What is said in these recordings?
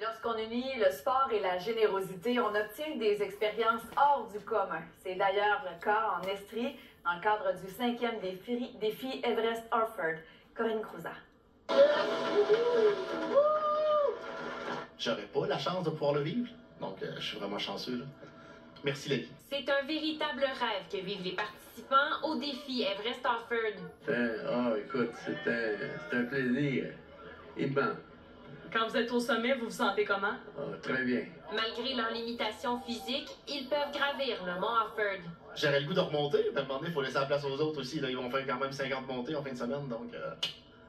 Lorsqu'on unit le sport et la générosité, on obtient des expériences hors du commun. C'est d'ailleurs le cas en Estrie, dans le cadre du 5e défi Everest Harford. Corinne Crouza. J'aurais pas la chance de pouvoir le vivre, donc je suis vraiment chanceux. Là. Merci les filles. C'est un véritable rêve que vivent les participants au défi Everest Harford. Écoute, c'était un plaisir immense. Quand vous êtes au sommet, vous vous sentez comment? Très bien. Malgré leurs limitations physiques, ils peuvent gravir le mont Harford. J'aurais le goût de remonter, mais à un moment donné, il faut laisser la place aux autres aussi. Là, ils vont faire quand même 50 montées en fin de semaine, donc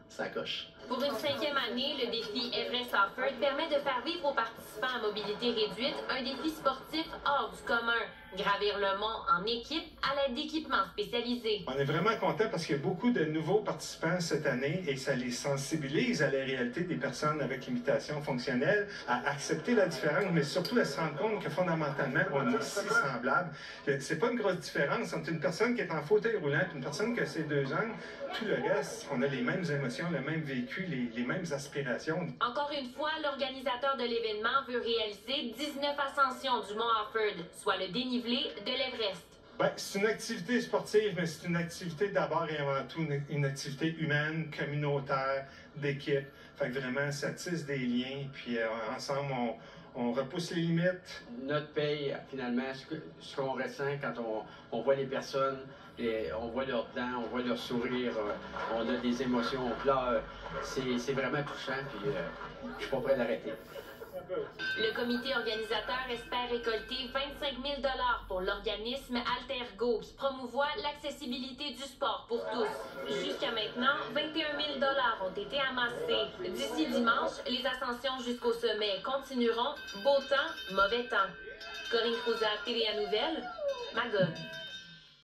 ça coche. Pour une 5e année, le défi Everest Harford permet de faire vivre aux participants à mobilité réduite un défi sportif hors du commun. Gravir le mont en équipe à l'aide d'équipements spécialisés. On est vraiment content parce qu'il y a beaucoup de nouveaux participants cette année et ça les sensibilise à la réalité des personnes avec limitation fonctionnelle, à accepter la différence, mais surtout à se rendre compte que fondamentalement, on est si semblables. C'est pas une grosse différence entre une personne qui est en fauteuil roulant et une personne qui a ses 2 angles. Tout le reste, on a les mêmes émotions, le même vécu, les mêmes aspirations. Encore une fois, l'organisateur de l'événement veut réaliser 19 ascensions du mont Harford, soit le dénivelé de l'Everest. Ben, c'est une activité sportive, mais c'est une activité d'abord et avant tout une activité humaine, communautaire, d'équipe. Fait que vraiment, ça tisse des liens, puis ensemble, on repousse les limites. Notre paye, finalement, ce qu'on ressent quand on voit les personnes, on voit leurs dents, on voit leur sourire, on a des émotions, on pleure. C'est vraiment touchant, puis je suis pas prêt d'arrêter. Le comité organisateur espère récolter 25 000 $ pour l'organisme Altergo qui promouvoit l'accessibilité du sport pour tous. Jusqu'à maintenant, 21 000 $ ont été amassés. D'ici dimanche, les ascensions jusqu'au sommet continueront, beau temps, mauvais temps. Corinne Crouza, TVA Nouvelles, Magog.